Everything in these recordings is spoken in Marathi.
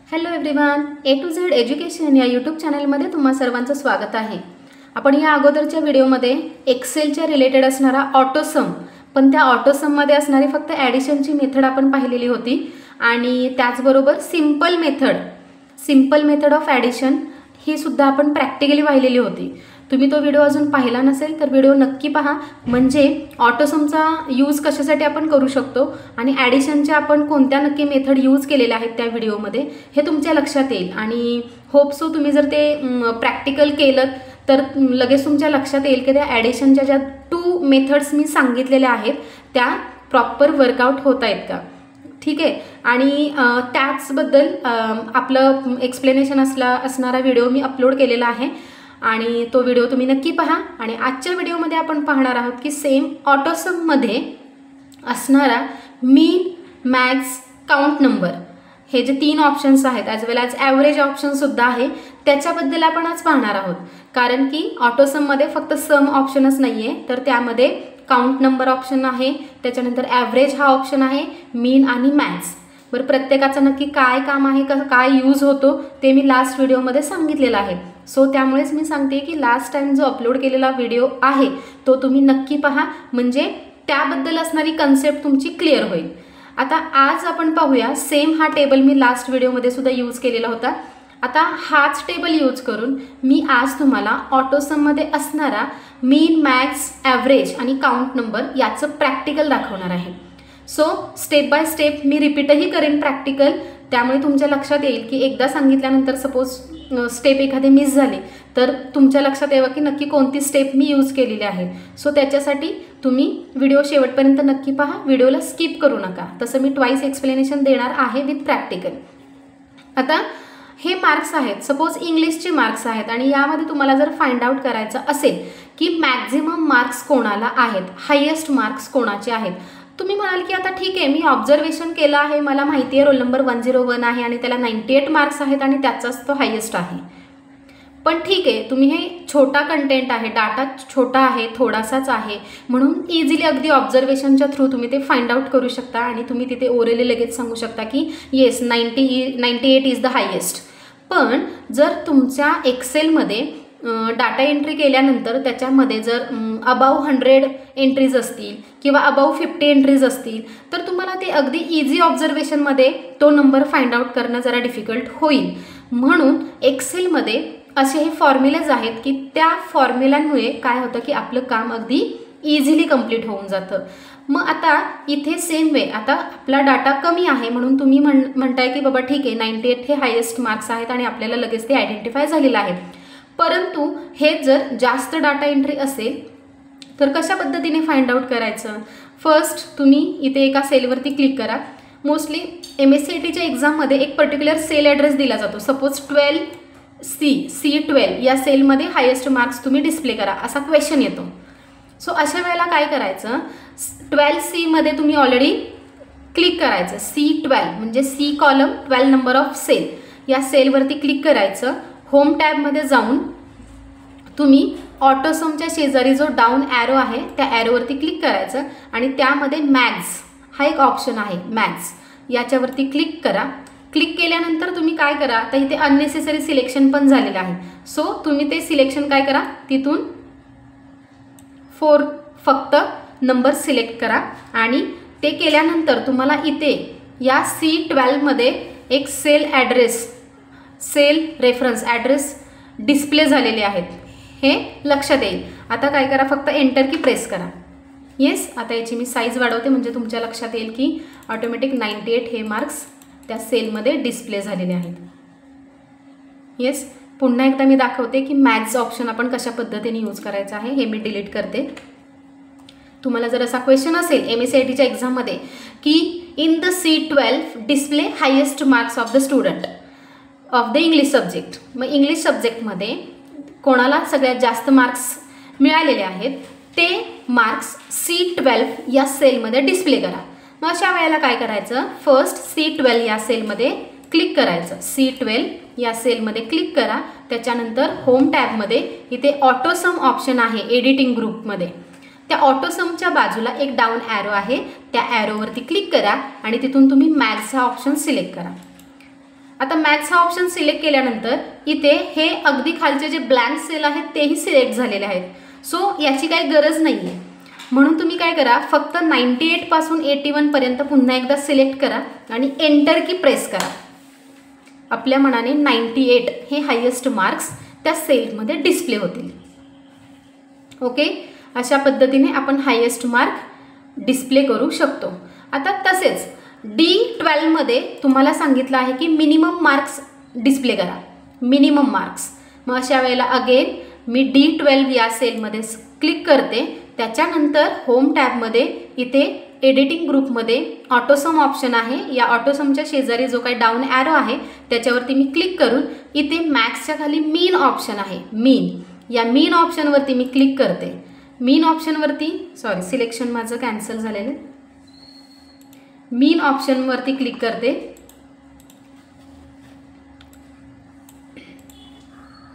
Hello everyone, A to Z education या यूट्यूब चॅनलमध्ये तुम्हा सर्वांचं स्वागत आहे। आपण या अगोदरच्या व्हिडिओमध्ये एक्सेलच्या रिलेटेड असणारा ऑटोसम, पण त्या ऑटोसममध्ये असणारी फक्त ॲडिशनची मेथड आपण पाहिलेली होती आणि त्याचबरोबर सिंपल मेथड ऑफ ॲडिशन ही सुद्धा आपण प्रॅक्टिकली पाहिलेली होती। तुम्ही तो व्हिडिओ अजून पाहिला नसेल तर व्हिडिओ नक्की पहा, म्हणजे ऑटोसमचा यूज कशासाठी आपण करू शकतो आणि ॲडिशनच्या आपण कोणत्या नक्की मेथड यूज केलेल्या आहेत त्या व्हिडिओमध्ये हे तुमच्या लक्षात येईल। आणि होप सो तुम्ही जर ते प्रॅक्टिकल केलं तर लगेच तुमच्या लक्षात येईल की त्या ॲडिशनच्या ज्या 2 मेथड्स मी सांगितलेल्या आहेत त्या प्रॉपर वर्कआउट होत आहेत का, ठीक आहे। आणि त्याचबद्दल आपलं एक्सप्लेनेशन असणारा व्हिडिओ मी अपलोड केलेला आहे आणि तो व्हिडिओ तुम्ही नक्की पहा। आणि आजच्या व्हिडिओमध्ये आपण पाहणार आहोत की सेम ऑटोसममध्ये असणारा मीन, मॅक्स, काउंट नंबर हे जे 3 ऑप्शन्स आहेत ॲज वेल ॲज ॲव्हरेज ऑप्शन सुद्धा आहे त्याच्याबद्दल आपण आज पाहणार आहोत। कारण की ऑटोसममध्ये फक्त सम ऑप्शनच नाही आहे, तर त्यामध्ये काउंट नंबर ऑप्शन आहे, त्याच्यानंतर ॲव्हरेज हा ऑप्शन आहे, मीन आणि मॅक्स। बरं, प्रत्येकाचं नक्की काय काम आहे, काय यूज होतो ते मी लास्ट व्हिडिओमध्ये सांगितलेलं आहे। सो त्यामुळेच मी सांगते की लास्ट टाइम जो अपलोड केलेला व्हिडिओ आहे तो तुम्ही नक्की पहा, म्हणजे त्याबद्दल असणारी कन्सेप्ट तुमची क्लिअर होईल। आता आज आपण पाहूया, सेम हा टेबल मी लास्ट व्हिडिओमध्ये सुद्धा यूज केलेला होता। आता हाच टेबल यूज करून मी आज तुम्हाला ऑटोसममध्ये असणारा मीन, मॅक्स, ॲव्हरेज आणि काउंट नंबर याचं प्रॅक्टिकल दाखवणार आहे। सो स्टेप बाय स्टेप मी रिपीटही करेन प्रॅक्टिकल, त्यामुळे तुमच्या लक्षात येईल की एकदा सांगितल्यानंतर सपोज स्टेप एखादी मिस झाली तर तुमच्या लक्षात यावं की नक्की कोणती स्टेप मी यूज केलेली आहे। सो त्याच्यासाठी तुम्ही व्हिडिओ शेवटपर्यंत नक्की पहा, व्हिडिओला स्किप करू नका। तसं मी ट्वाइस एक्सप्लेनेशन देणार आहे विथ प्रॅक्टिकल। आता हे मार्क्स आहेत, सपोज इंग्लिशचे मार्क्स आहेत आणि यामध्ये तुम्हाला जर फाइंड आउट करायचं असेल की मॅक्झिमम मार्क्स कोणाला आहेत, हायेस्ट मार्क्स कोणाचे आहेत। तुम्ही म्हणाल की आता ठीक आहे, मी ऑब्झर्वेशन केलं आहे, मला माहिती आहे रोल नंबर 101 आहे आणि त्याला 98 मार्क्स आहेत आणि त्याचाच तो हायेस्ट आहे। पण ठीक आहे, तुम्ही हे छोटा कंटेंट आहे, डाटा छोटा आहे, थोडासाच आहे, म्हणून इझिली अगदी ऑब्झर्वेशनच्या थ्रू तुम्ही ते फाइंड आउट करू शकता आणि तुम्ही तिथे ओरली लगेच सांगू शकता की येस 98 इज द हायेस्ट। पण जर तुमच्या एक्सेलमध्ये डाटा एंट्री केल्यानंतर त्याच्यामध्ये जर अबाव 100 एंट्रीज असतील किंवा अबाव 50 एंट्रीज असतील तर तुम्हाला ते अगदी इझी ऑब्झर्वेशनमध्ये तो नंबर फाइंड आउट करणं जरा डिफिकल्ट होईल। म्हणून एक्सेलमध्ये असे हे फॉर्म्युलाज आहेत की त्या फॉर्म्युलांमुळे काय होतं की आपलं काम अगदी इझिली कंप्लीट होऊन जातं। मग आता इथे सेम वे, आता आपला डाटा कमी आहे म्हणून तुम्ही म्हणताय की बाबा ठीक आहे 98 हे हायेस्ट मार्क्स आहेत आणि आपल्याला लगेच ते आयडेंटिफाय झालेलं आहे। परंतु हे जर जास्त डाटा एंट्री असेल तर कशा पद्धतीने फाइंड आउट करायचं। फर्स्ट तुम्ही इथे एका सेलवरती क्लिक करा। मोस्टली MSCITच्या एक्झाममध्ये एक पर्टिक्युलर सेल ॲड्रेस दिला जातो, सपोज 12C12 या सेलमध्ये हायेस्ट मार्क्स तुम्ही डिस्प्ले करा असा क्वेश्चन येतो। सो अशा वेळेला काय करायचं, 12C मध्ये तुम्ही ऑलरेडी क्लिक करायचं, C12 म्हणजे C column 12 number of cell या सेलवरती क्लिक करायचं। होम टॅबमध्ये जाऊन तुम्ही ऑटोसमच्या शेजारी जो डाऊन ॲरो आहे त्या ॲरोवरती क्लिक करायचं आणि त्यामध्ये मॅक्स हा एक ऑप्शन आहे, मॅक्स याच्यावरती क्लिक करा। क्लिक केल्यानंतर तुम्ही काय करा, आता इथे अननेसेसरी सिलेक्शन पण झालेलं आहे, सो तुम्ही ते सिलेक्शन काय करा, तिथून 4 फक्त नंबर सिलेक्ट करा आणि ते केल्यानंतर तुम्हाला इथे या C12 मध्ये एक सेल रेफरन्स ॲड्रेस डिस्प्ले झालेले आहेत हे लक्षात येईल। आता काय करा, फक्त एंटर की प्रेस करा। येस, आता याची मी साईज वाढवते म्हणजे तुमच्या लक्षात येईल की ऑटोमॅटिक 98 हे मार्क्स त्या सेलमध्ये डिस्प्ले झालेले आहेत। येस, पुन्हा एकदा मी दाखवते की मॅक्स ऑप्शन आपण कशा पद्धतीने यूज करायचं आहे। हे मी डिलीट करते। तुम्हाला जर असा क्वेश्चन असेल MSCITच्या एक्झाममध्ये की in the C12 display highest marks of the student of the English subject, मग इंग्लिश सब्जेक्टमध्ये कोणाला सगळ्यात जास्त मार्क्स मिळालेले आहेत ते मार्क्स C12 या सेलमध्ये डिस्प्ले करा। मग अशा वेळेला काय करायचं, फर्स्ट C12 या सेलमध्ये क्लिक करायचं, C12 या सेलमध्ये क्लिक करा। त्याच्यानंतर होम टॅबमध्ये इथे ऑटोसम ऑप्शन आहे एडिटिंग ग्रुपमध्ये, त्या ऑटोसमच्या बाजूला एक डाऊन ॲरो आहे, त्या ॲरोवरती क्लिक करा आणि तिथून तुम्ही मॅक्स हा ऑप्शन सिलेक्ट करा। आता मॅथ्स हा ऑप्शन सिलेक्ट केल्यानंतर इथे हे अगदी खालचे जे ब्लँक सेल आहेत तेही सिलेक्ट झालेले आहेत. सो याची काही गरज नाही आहे. म्हणून तुम्ही काय करा, फक्त 98 पासून 81 पर्यंत पुन्हा एकदा सिलेक्ट करा आणि एंटर की प्रेस करा. आपल्या मनाने 98 हे हायेस्ट मार्क्स त्या सेलमध्ये डिस्प्ले होतील. ओके, अशा पद्धतीने आपण हायेस्ट मार्क डिस्प्ले करू शकतो. आता तसेच D12 मध्ये तुम्हाला सांगितलं आहे की मिनिमम मार्क्स डिस्प्ले करा, मिनिमम मार्क्स. मग अशा वेळेला अगेन मी D12 या सेलमध्ये क्लिक करते. त्याच्यानंतर होम टॅबमध्ये इथे एडिटिंग ग्रुपमध्ये ऑटोसम ऑप्शन आहे. या ऑटोसमच्या शेजारी जो काही डाऊन ॲरो आहे त्याच्यावरती मी क्लिक करून इथे मॅक्सच्या खाली मीन ऑप्शन आहे, मीन, या मीन ऑप्शनवरती मी क्लिक करते. मीन ऑप्शनवरती सिलेक्शन माझं कॅन्सल झालेलं आहे. मीन ऑप्शनवरती क्लिक करते.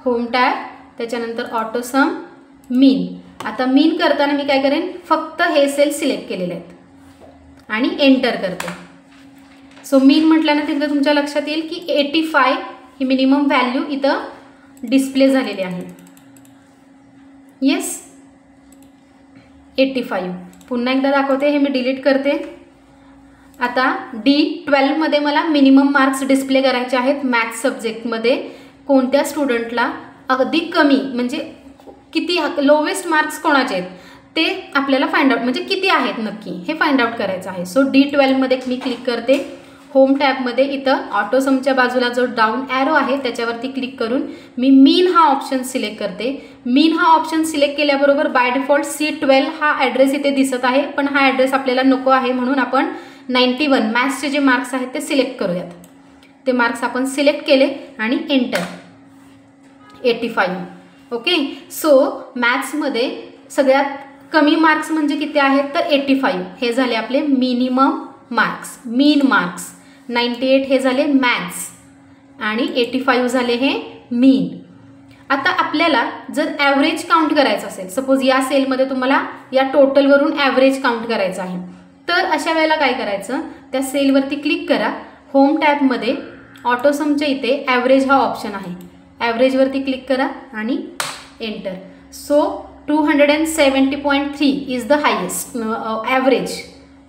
होम टॅब, त्याच्यानंतर ऑटोसम, मीन. आता मीन करताना मी काय करेन, फक्त हे सेल सिलेक्ट केलेले आहेत आणि एंटर करते. सो मीन म्हटल्यानंतर इथं तुमच्या लक्षात येईल की 85 ही मिनिमम व्हॅल्यू इथं डिस्प्ले झालेली आहे. येस, 85. पुन्हा एकदा दाखवते, हे मी डिलीट करते. आता D12 मध्ये मला मिनिमम मार्क्स डिस्प्ले करायचे आहेत मॅथ्स सब्जेक्टमध्ये. कोणत्या स्टुडंटला अगदी कमी म्हणजे किती लोवेस्ट मार्क्स कोणाचे आहेत ते आपल्याला फाइंड आउट, म्हणजे किती आहेत नक्की हे फाइंड आउट करायचं आहे. सो D12 मध्ये मी क्लिक करते. होम टॅबमध्ये इथं ऑटोसमच्या बाजूला जो डाऊन ॲरो आहे त्याच्यावरती क्लिक करून मी मीन हा ऑप्शन सिलेक्ट करते. मीन हा ऑप्शन सिलेक्ट केल्याबरोबर बाय डिफॉल्ट C12 हा ॲड्रेस इथे दिसत आहे, पण हा ॲड्रेस आपल्याला नको आहे म्हणून आपण 91 मॅथ्सचे जे मार्क्स आहेत ते सिलेक्ट करूयात. ते मार्क्स आपण सिलेक्ट केले आणि एंटर. 85. ओके, सो मॅथ्समध्ये सगळ्यात कमी मार्क्स म्हणजे किती आहेत तर 85 हे झाले आपले मिनिमम मार्क्स, मीन मार्क्स. 98 हे झाले मॅथ्स आणि 85 झाले हे मीन. आता आपल्याला जर ॲव्हरेज काउंट करायचं असेल, सपोज या सेलमध्ये तुम्हाला या टोटलवरून ॲव्हरेज काउंट करायचं आहे, तर अशा वेळेला काय करायचं, त्या सेलवरती क्लिक करा. होम टॅबमध्ये ऑटोसमच्या इथे ॲव्हरेज हा ऑप्शन आहे, ॲव्हरेजवरती क्लिक करा आणि enter. So 270.3 is the highest average.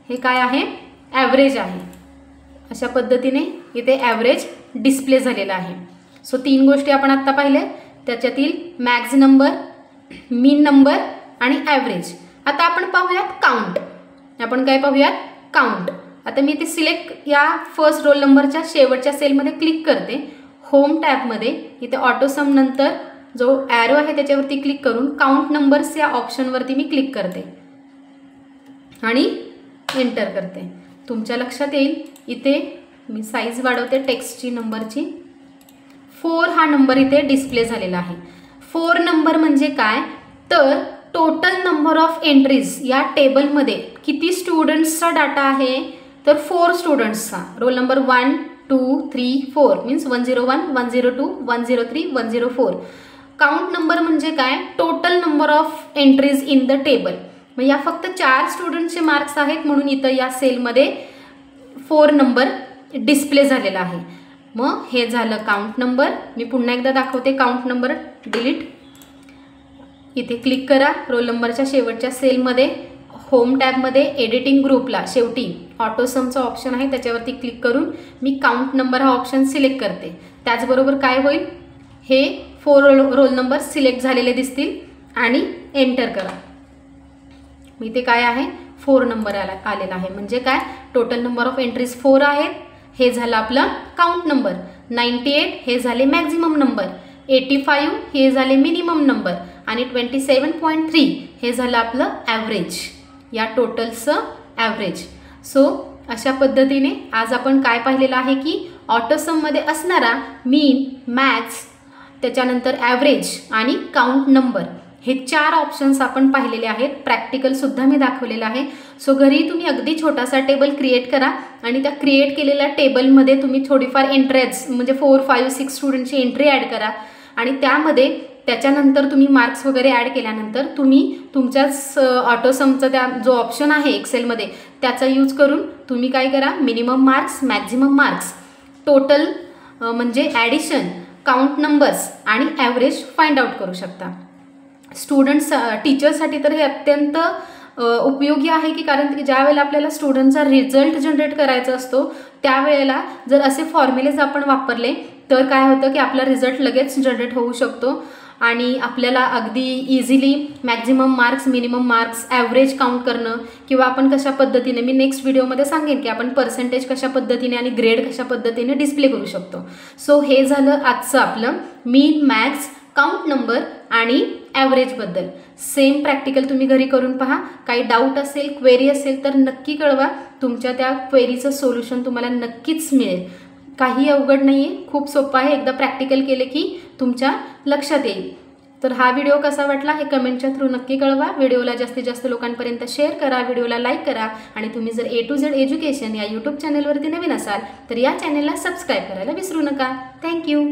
हे काय आहे, ॲव्हरेज आहे. अशा पद्धतीने इथे ॲव्हरेज डिस्प्ले झालेला आहे. सो 3 गोष्टी आपण आत्ता पाहिल्या, त्याच्यातील मॅक्स नंबर, मीन नंबर आणि ॲव्हरेज. आता आपण पाहूयात काउंट. आपण काय पाहूयात, काउंट. आता मी इथे सिलेक्ट या फर्स्ट रोल नंबरच्या शेवटच्या सेलमध्ये क्लिक करते. होम टॅबमध्ये इथे ऑटोसम नंतर जो ॲरो आहे त्याच्यावरती क्लिक करून काउंट नंबर्स या ऑप्शनवरती मी क्लिक करते आणि एंटर करते. तुमच्या लक्षात येईल इथे मी साईज वाढवते टेक्स्टची नंबरची. 4 हा नंबर इथे डिस्प्ले झालेला आहे. 4 नंबर म्हणजे काय तर टोटल नंबर ऑफ एंट्रीज या टेबलमध्ये किती स्टुडंट्सचा डाटा आहे तर 4 स्टुडंट्सचा. Roll number 1, 2, 3, 4 means 101, 102, 103, 104. Count number म्हणजे काय, total number of entries in the table. मग या फक्त 4 स्टुडंट्सचे मार्क्स आहेत म्हणून इथं या सेलमध्ये 4 नंबर डिस्प्ले झालेला आहे. मग हे झालं काउंट नंबर. मी पुन्हा एकदा दाखवते काउंट नंबर. डिलीट. इथे क्लिक करा रोल नंबरच्या शेवटच्या सेलमध्ये. होम टॅबमध्ये एडिटिंग ग्रुपला शेवटी ऑटोसमचं ऑप्शन आहे त्याच्यावरती क्लिक करून मी काउंट नंबर हा ऑप्शन सिलेक्ट करते. त्याचबरोबर काय होईल, हे 4 रोल नंबर सिलेक्ट झालेले दिसतील आणि एंटर करा. मी इथे काय आहे 4 नंबर आलेला आहे. म्हणजे काय, टोटल नंबर ऑफ एंट्रीज 4 आहेत. हे झालं आपलं काउंट नंबर. 98 हे झाले मॅक्झिमम नंबर. 85 हे झाले मिनिमम नंबर आणि 27.3 हे झालं आपलं ॲव्हरेज, या टोटलचं ॲव्हरेज. सो अशा पद्धतीने आज आपण काय पाहिलेलं आहे की ऑटोसममध्ये असणारा मीन, मॅथ्स, त्याच्यानंतर ॲव्हरेज आणि काउंट नंबर हे 4 ऑप्शन्स आपण पाहिलेले आहेत. प्रॅक्टिकलसुद्धा मी दाखवलेलं आहे. सो घरी तुम्ही अगदी छोटासा टेबल क्रिएट करा आणि त्या क्रिएट केलेल्या टेबलमध्ये तुम्ही थोडीफार एंट्रीज म्हणजे 4, 5, 6 स्टुडंटची एंट्री ॲड करा आणि त्यामध्ये त्याच्यानंतर तुम्ही मार्क्स वगैरे ॲड केल्यानंतर तुम्ही तुमच्याच ऑटोसमचा त्या जो ऑप्शन आहे एक्सेलमध्ये त्याचा यूज करून तुम्ही काय करा, minimum marks, maximum marks, total म्हणजे ॲडिशन, काउंट नंबर्स आणि ॲव्हरेज फाइंड आउट करू शकता. स्टुडंट्स टीचरसाठी तर हे अत्यंत उपयोगी आहे की कारण ज्या वेळेला आपल्याला स्टुडंटचा रिझल्ट जनरेट करायचा असतो त्यावेळेला जर असे फॉर्म्युलेज आपण वापरले तर काय होतं की आपला रिझल्ट लगेच जनरेट होऊ शकतो आणि आपल्याला अगदी easily maximum marks, minimum marks, average count करणं किंवा आपण कशा पद्धतीने, मी नेक्स्ट व्हिडिओमध्ये सांगेन की आपण पर्सेंटेज कशा पद्धतीने आणि ग्रेड कशा पद्धतीने डिस्प्ले करू शकतो. सो हे झालं आजचं आपलं मीन, मॅक्स, काउंट नंबर आणि ॲव्हरेजबद्दल. सेम प्रॅक्टिकल तुम्ही घरी करून पहा. काही डाऊट असेल, क्वेरी असेल तर नक्की कळवा. तुमच्या त्या क्वेरीचं सोल्युशन तुम्हाला नक्कीच मिळेल. काही अवघड नाही आहे, खूप सोपं आहे. एकदा प्रॅक्टिकल केले की तुमच्या लक्षात येईल. तर हा व्हिडिओ कसा वाटला हे कमेंटच्या थ्रू नक्की कळवा. व्हिडिओला जास्तीत जास्त लोकांपर्यंत शेअर करा, व्हिडिओला लाईक करा आणि तुम्ही जर A to Z एज्युकेशन या यूट्यूब चॅनलवरती नवीन असाल तर या चॅनलला सबस्क्राईब करायला विसरू नका. थँक्यू.